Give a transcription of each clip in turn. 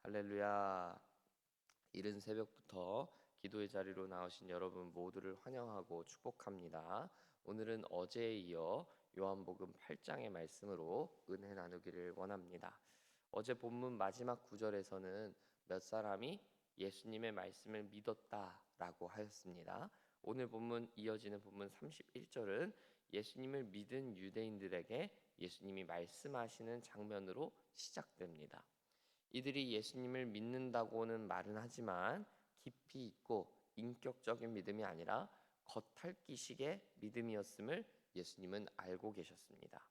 할렐루야. 이른 새벽부터 기도의 자리로 나오신 여러분 모두를 환영하고 축복합니다. 오늘은 어제에 이어 요한복음 8장의 말씀으로 은혜 나누기를 원합니다. 어제 본문 마지막 구절에서는 몇 사람이 예수님의 말씀을 믿었다라고 하였습니다. 오늘 본문 이어지는 본문 31절은 예수님을 믿은 유대인들에게 예수님이 말씀하시는 장면으로 시작됩니다. 이들이 예수님을 믿는다고는 말은 하지만 깊이 있고 인격적인 믿음이 아니라 겉핥기식의 믿음이었음을 예수님은 알고 계셨습니다.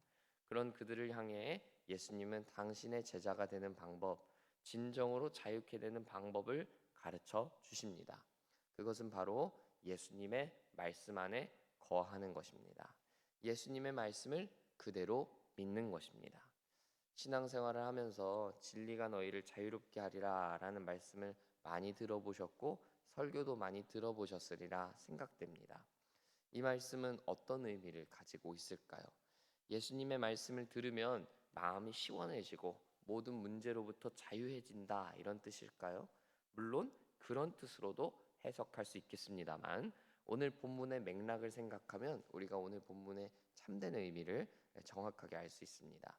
그런 그들을 향해 예수님은 당신의 제자가 되는 방법, 진정으로 자유케 되는 방법을 가르쳐 주십니다. 그것은 바로 예수님의 말씀 안에 거하는 것입니다. 예수님의 말씀을 그대로 믿는 것입니다. 신앙생활을 하면서 진리가 너희를 자유롭게 하리라 라는 말씀을 많이 들어보셨고 설교도 많이 들어보셨으리라 생각됩니다. 이 말씀은 어떤 의미를 가지고 있을까요? 예수님의 말씀을 들으면 마음이 시원해지고 모든 문제로부터 자유해진다 이런 뜻일까요? 물론 그런 뜻으로도 해석할 수 있겠습니다만 오늘 본문의 맥락을 생각하면 우리가 오늘 본문의 참된 의미를 정확하게 알 수 있습니다.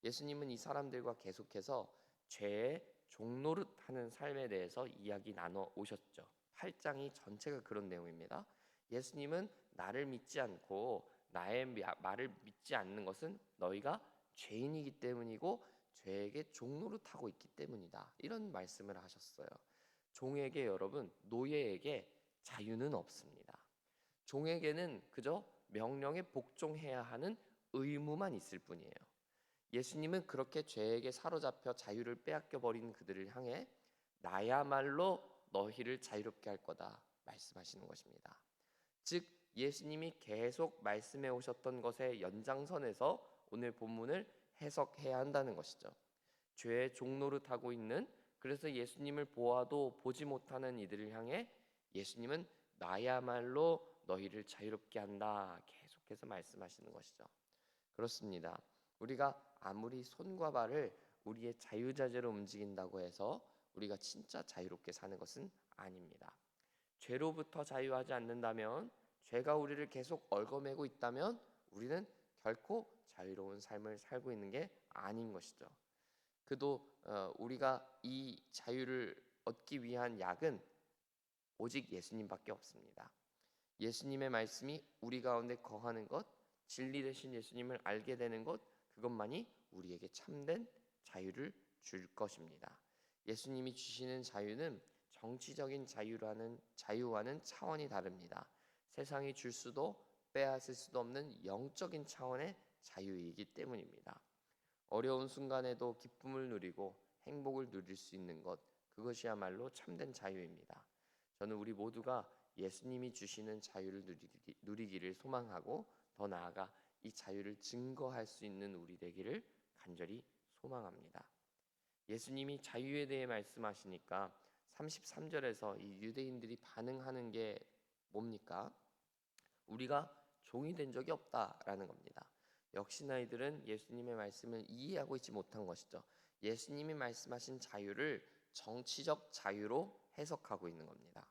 예수님은 이 사람들과 계속해서 죄의 종노릇하는 삶에 대해서 이야기 나눠 오셨죠. 8장이 전체가 그런 내용입니다. 예수님은 나를 믿지 않고 나의 말을 믿지 않는 것은 너희가 죄인이기 때문이고 죄에게 종노릇하고 있기 때문이다. 이런 말씀을 하셨어요. 종에게 여러분, 노예에게 자유는 없습니다. 종에게는 그저 명령에 복종해야 하는 의무만 있을 뿐이에요. 예수님은 그렇게 죄에게 사로잡혀 자유를 빼앗겨 버린 그들을 향해 나야말로 너희를 자유롭게 할 거다 말씀하시는 것입니다. 즉 예수님이 계속 말씀해 오셨던 것의 연장선에서 오늘 본문을 해석해야 한다는 것이죠. 죄의 종노릇하고 있는, 그래서 예수님을 보아도 보지 못하는 이들을 향해 예수님은 나야말로 너희를 자유롭게 한다 계속해서 말씀하시는 것이죠. 그렇습니다. 우리가 아무리 손과 발을 우리의 자유자재로 움직인다고 해서 우리가 진짜 자유롭게 사는 것은 아닙니다. 죄로부터 자유하지 않는다면, 죄가 우리를 계속 얽어매고 있다면 우리는 결코 자유로운 삶을 살고 있는 게 아닌 것이죠. 그도 우리가 이 자유를 얻기 위한 약은 오직 예수님밖에 없습니다. 예수님의 말씀이 우리 가운데 거하는 것, 진리 되신 예수님을 알게 되는 것, 그것만이 우리에게 참된 자유를 줄 것입니다. 예수님이 주시는 자유는 정치적인 자유와는 차원이 다릅니다. 세상이 줄 수도 빼앗을 수도 없는 영적인 차원의 자유이기 때문입니다. 어려운 순간에도 기쁨을 누리고 행복을 누릴 수 있는 것, 그것이야말로 참된 자유입니다. 저는 우리 모두가 예수님이 주시는 자유를 누리기를 소망하고 더 나아가 이 자유를 증거할 수 있는 우리 되기를 간절히 소망합니다. 예수님이 자유에 대해 말씀하시니까 33절에서 이 유대인들이 반응하는 게 뭡니까? 우리가 종이 된 적이 없다라는 겁니다. 역시나 이들은 예수님의 말씀을 이해하고 있지 못한 것이죠. 예수님이 말씀하신 자유를 정치적 자유로 해석하고 있는 겁니다.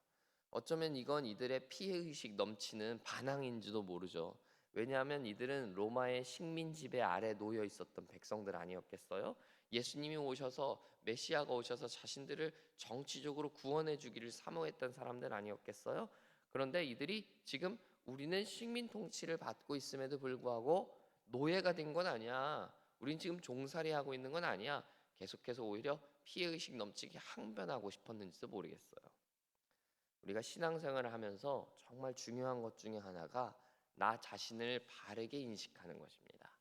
어쩌면 이건 이들의 피해의식 넘치는 반항인지도 모르죠. 왜냐하면 이들은 로마의 식민 지배 아래 놓여 있었던 백성들 아니었겠어요? 예수님이 오셔서, 메시아가 오셔서 자신들을 정치적으로 구원해 주기를 사모했던 사람들 아니었겠어요? 그런데 이들이 지금 우리는 식민 통치를 받고 있음에도 불구하고 노예가 된 건 아니야, 우린 지금 종살이하고 있는 건 아니야, 계속해서 오히려 피해의식 넘치게 항변하고 싶었는지도 모르겠어요. 우리가 신앙생활을 하면서 정말 중요한 것 중에 하나가 나 자신을 바르게 인식하는 것입니다.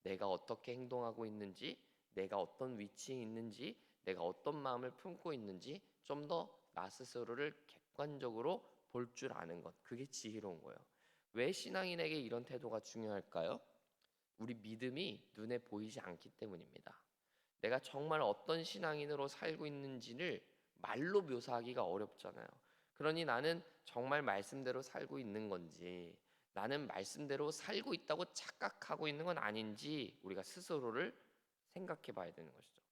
내가 어떻게 행동하고 있는지, 내가 어떤 위치에 있는지, 내가 어떤 마음을 품고 있는지 좀 더 나 스스로를 객관적으로 볼 줄 아는 것, 그게 지혜로운 거예요. 왜 신앙인에게 이런 태도가 중요할까요? 우리 믿음이 눈에 보이지 않기 때문입니다. 내가 정말 어떤 신앙인으로 살고 있는지를 말로 묘사하기가 어렵잖아요. 그러니 나는 정말 말씀대로 살고 있는 건지, 나는 말씀대로 살고 있다고 착각하고 있는 건 아닌지 우리가 스스로를 생각해 봐야 되는 것이죠.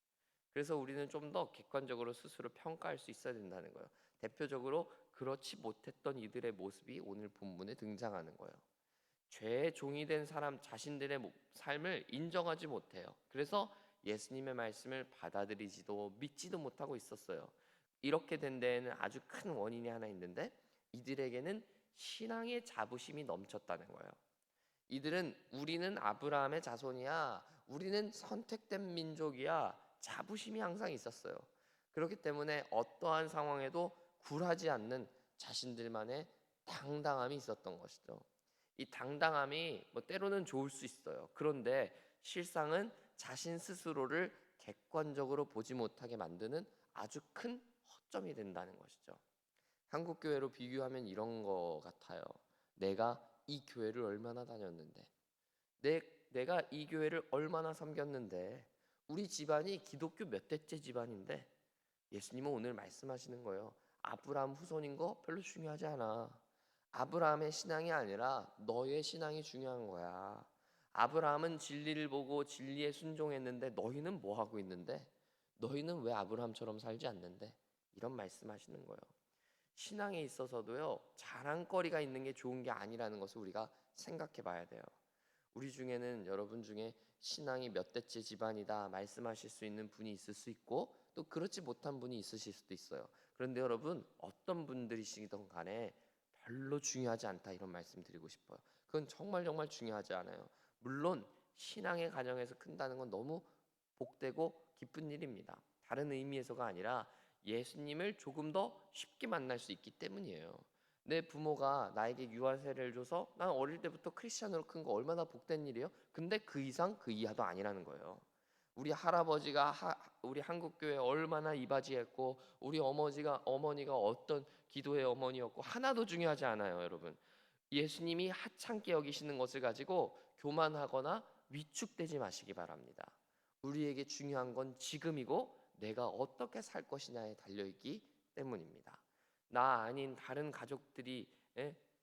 그래서 우리는 좀 더 객관적으로 스스로 평가할 수 있어야 된다는 거예요. 대표적으로 그렇지 못했던 이들의 모습이 오늘 본문에 등장하는 거예요. 죄의 종이 된 사람 자신들의 삶을 인정하지 못해요. 그래서 예수님의 말씀을 받아들이지도 믿지도 못하고 있었어요. 이렇게 된 데에는 아주 큰 원인이 하나 있는데, 이들에게는 신앙의 자부심이 넘쳤다는 거예요. 이들은 우리는 아브라함의 자손이야, 우리는 선택된 민족이야, 자부심이 항상 있었어요. 그렇기 때문에 어떠한 상황에도 굴하지 않는 자신들만의 당당함이 있었던 것이죠. 이 당당함이 때로는 좋을 수 있어요. 그런데 실상은 자신 스스로를 객관적으로 보지 못하게 만드는 아주 큰 허점이 된다는 것이죠. 한국 교회로 비교하면 이런 거 같아요. 내가 이 교회를 얼마나 다녔는데, 내가 이 교회를 얼마나 섬겼는데, 우리 집안이 기독교 몇 대째 집안인데, 예수님은 오늘 말씀하시는 거예요. 아브라함 후손인 거 별로 중요하지 않아. 아브라함의 신앙이 아니라 너의 신앙이 중요한 거야. 아브라함은 진리를 보고 진리에 순종했는데 너희는 뭐 하고 있는데? 너희는 왜 아브라함처럼 살지 않는데? 이런 말씀하시는 거예요. 신앙에 있어서도요, 자랑거리가 있는 게 좋은 게 아니라는 것을 우리가 생각해 봐야 돼요. 우리 중에는, 여러분 중에 신앙이 몇 대째 집안이다 말씀하실 수 있는 분이 있을 수 있고, 또 그렇지 못한 분이 있으실 수도 있어요. 그런데 여러분, 어떤 분들이시든 간에 별로 중요하지 않다 이런 말씀 드리고 싶어요. 그건 정말 정말 중요하지 않아요. 물론 신앙의 가정에서 큰다는 건 너무 복되고 기쁜 일입니다. 다른 의미에서가 아니라 예수님을 조금 더 쉽게 만날 수 있기 때문이에요. 내 부모가 나에게 유아 세례를 줘서 난 어릴 때부터 크리스천으로 큰 거 얼마나 복된 일이에요. 근데 그 이상 그 이하도 아니라는 거예요. 우리 할아버지가 우리 한국 교회 얼마나 이바지했고, 우리 어머니가 어떤 기도의 어머니였고, 하나도 중요하지 않아요, 여러분. 예수님이 하찮게 여기시는 것을 가지고 교만하거나 위축되지 마시기 바랍니다. 우리에게 중요한 건 지금이고 내가 어떻게 살 것이냐에 달려있기 때문입니다. 나 아닌 다른 가족들이,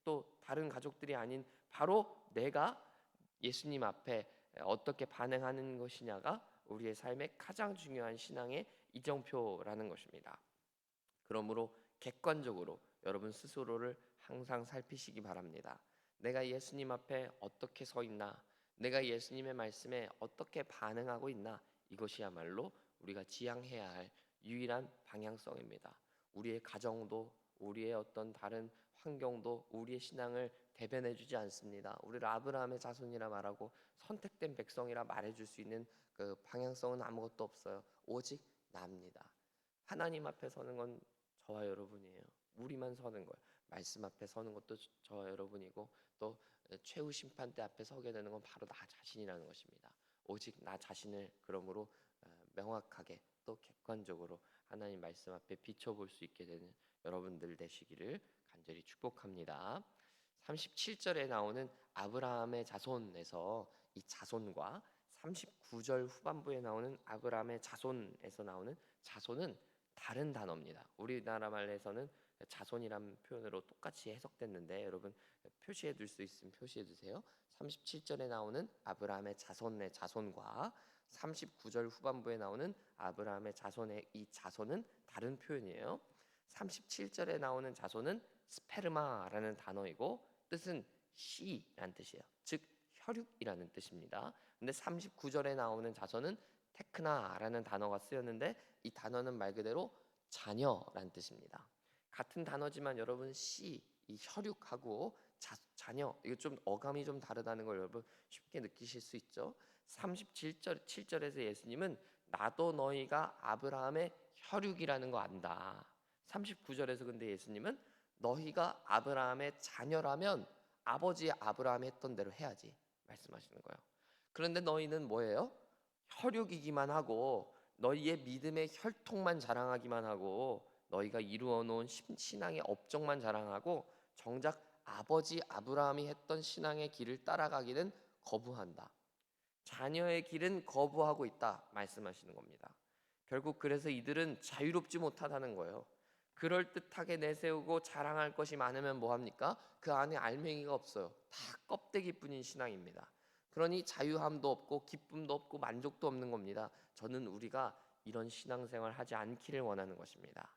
또 다른 가족들이 아닌 바로 내가 예수님 앞에 어떻게 반응하는 것이냐가 우리의 삶의 가장 중요한 신앙의 이정표라는 것입니다. 그러므로 객관적으로 여러분 스스로를 항상 살피시기 바랍니다. 내가 예수님 앞에 어떻게 서 있나? 내가 예수님의 말씀에 어떻게 반응하고 있나? 이것이야말로 우리가 지향해야 할 유일한 방향성입니다. 우리의 가정도, 우리의 어떤 다른 환경도 우리의 신앙을 대변해 주지 않습니다. 우리를 아브라함의 자손이라 말하고 선택된 백성이라 말해 줄 수 있는 그 방향성은 아무것도 없어요. 오직 나입니다. 하나님 앞에 서는 건 저와 여러분이에요. 우리만 서는 거예요. 말씀 앞에 서는 것도 저와 여러분이고, 또 최후 심판대 앞에 서게 되는 건 바로 나 자신이라는 것입니다. 오직 나 자신을 그러므로 명확하게 또 객관적으로 하나님 말씀 앞에 비춰볼 수 있게 되는 여러분들 되시기를 간절히 축복합니다. 37절에 나오는 아브라함의 자손에서 이 자손과 39절 후반부에 나오는 아브라함의 자손에서 나오는 자손은 다른 단어입니다. 우리나라 말에서는 자손이란 표현으로 똑같이 해석됐는데, 여러분 표시해 둘 수 있으면 표시해 두세요. 37절에 나오는 아브라함의 자손의 자손과 39절 후반부에 나오는 아브라함의 자손의 이 자손은 다른 표현이에요. 37절에 나오는 자손은 스페르마라는 단어이고 뜻은 씨라는 뜻이에요. 즉 혈육이라는 뜻입니다. 근데 39절에 나오는 자손은 테크나라는 단어가 쓰였는데, 이 단어는 말 그대로 자녀라는 뜻입니다. 같은 단어지만 여러분 씨, 이 혈육하고 자녀, 이거 좀 어감이 좀 다르다는 걸 여러분 쉽게 느끼실 수 있죠. 37절에서 예수님은 나도 너희가 아브라함의 혈육이라는 거 안다. 39절에서 근데 예수님은 너희가 아브라함의 자녀라면 아버지 아브라함이 했던 대로 해야지 말씀하시는 거예요. 그런데 너희는 뭐예요? 혈육이기만 하고 너희의 믿음의 혈통만 자랑하기만 하고 너희가 이루어 놓은 신앙의 업적만 자랑하고 정작 아버지 아브라함이 했던 신앙의 길을 따라가기는 거부한다. 자녀의 길은 거부하고 있다 말씀하시는 겁니다. 결국 그래서 이들은 자유롭지 못하다는 거예요. 그럴듯하게 내세우고 자랑할 것이 많으면 뭐합니까? 그 안에 알맹이가 없어요. 다 껍데기뿐인 신앙입니다. 그러니 자유함도 없고 기쁨도 없고 만족도 없는 겁니다. 저는 우리가 이런 신앙생활 하지 않기를 원하는 것입니다.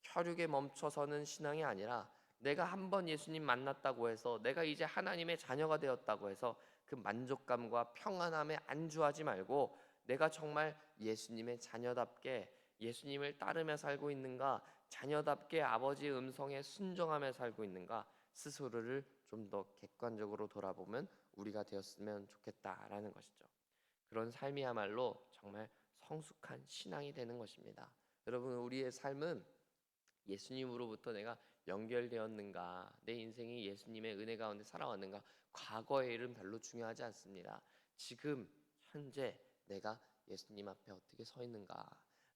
혈육에 멈춰서는 신앙이 아니라 내가 한번 예수님 만났다고 해서 내가 이제 하나님의 자녀가 되었다고 해서 그 만족감과 평안함에 안주하지 말고 내가 정말 예수님의 자녀답게 예수님을 따르며 살고 있는가, 자녀답게 아버지의 음성에 순종하며 살고 있는가, 스스로를 좀 더 객관적으로 돌아보면 우리가 되었으면 좋겠다라는 것이죠. 그런 삶이야말로 정말 성숙한 신앙이 되는 것입니다. 여러분, 우리의 삶은 예수님으로부터 내가 연결되었는가, 내 인생이 예수님의 은혜 가운데 살아왔는가, 과거의 일은 별로 중요하지 않습니다. 지금 현재 내가 예수님 앞에 어떻게 서 있는가,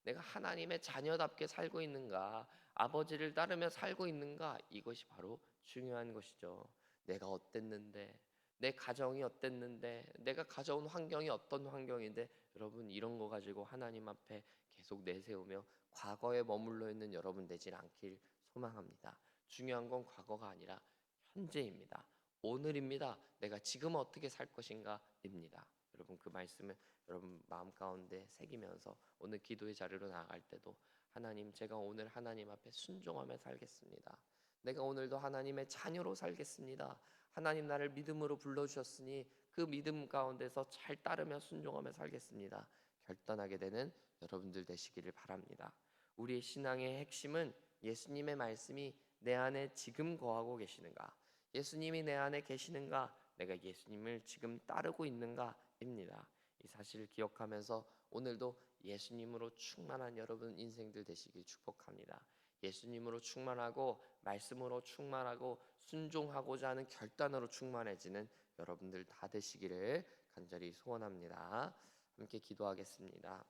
내가 하나님의 자녀답게 살고 있는가, 아버지를 따르며 살고 있는가, 이것이 바로 중요한 것이죠. 내가 어땠는데, 내 가정이 어땠는데, 내가 가져온 환경이 어떤 환경인데, 여러분, 이런 거 가지고 하나님 앞에 계속 내세우며 과거에 머물러 있는 여러분 되질 않길 소망합니다. 중요한 건 과거가 아니라 현재입니다. 오늘입니다. 내가 지금 어떻게 살 것인가입니다. 여러분, 그 말씀을 여러분 마음 가운데 새기면서 오늘 기도의 자리로 나아갈 때도 하나님, 제가 오늘 하나님 앞에 순종하며 살겠습니다. 내가 오늘도 하나님의 자녀로 살겠습니다. 하나님, 나를 믿음으로 불러주셨으니 그 믿음 가운데서 잘 따르며 순종하며 살겠습니다. 결단하게 되는 여러분들 되시기를 바랍니다. 우리의 신앙의 핵심은 예수님의 말씀이 내 안에 지금 거하고 계시는가, 예수님이 내 안에 계시는가, 내가 예수님을 지금 따르고 있는가입니다. 이 사실을 기억하면서 오늘도 예수님으로 충만한 여러분 인생들 되시길 축복합니다. 예수님으로 충만하고 말씀으로 충만하고 순종하고자 하는 결단으로 충만해지는 여러분들 다 되시기를 간절히 소원합니다. 함께 기도하겠습니다.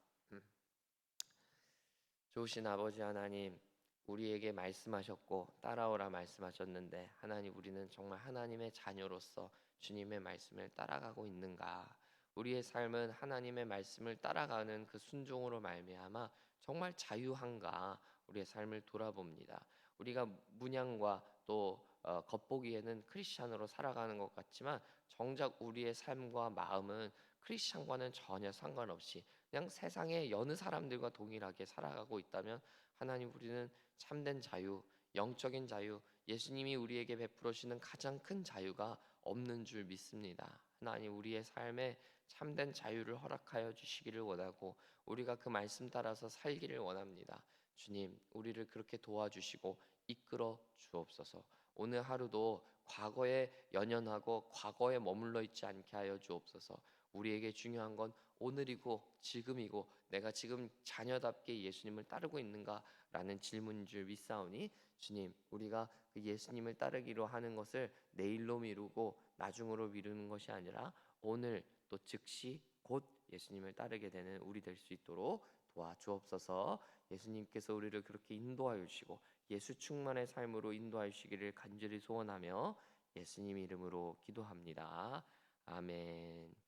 좋으신 아버지 하나님, 우리에게 말씀하셨고 따라오라 말씀하셨는데, 하나님, 우리는 정말 하나님의 자녀로서 주님의 말씀을 따라가고 있는가? 우리의 삶은 하나님의 말씀을 따라가는 그 순종으로 말미암아 정말 자유한가? 우리의 삶을 돌아봅니다. 우리가 문양과 또 겉보기에는 크리스찬으로 살아가는 것 같지만 정작 우리의 삶과 마음은 크리스찬과는 전혀 상관없이 그냥 세상의 여느 사람들과 동일하게 살아가고 있다면, 하나님, 우리는 참된 자유, 영적인 자유, 예수님이 우리에게 베풀어 주시는 가장 큰 자유가 없는 줄 믿습니다. 하나님, 우리의 삶에 참된 자유를 허락하여 주시기를 원하고 우리가 그 말씀 따라서 살기를 원합니다. 주님, 우리를 그렇게 도와주시고 이끌어 주옵소서. 오늘 하루도 과거에 연연하고 과거에 머물러 있지 않게 하여 주옵소서. 우리에게 중요한 건 오늘이고 지금이고 내가 지금 자녀답게 예수님을 따르고 있는가라는 질문인 줄 믿사오니, 주님, 우리가 그 예수님을 따르기로 하는 것을 내일로 미루고 나중으로 미루는 것이 아니라 오늘 또 즉시 곧 예수님을 따르게 되는 우리 될 수 있도록 도와주옵소서. 예수님께서 우리를 그렇게 인도하여 주시고 예수 충만의 삶으로 인도하여 주시기를 간절히 소원하며 예수님 이름으로 기도합니다. 아멘.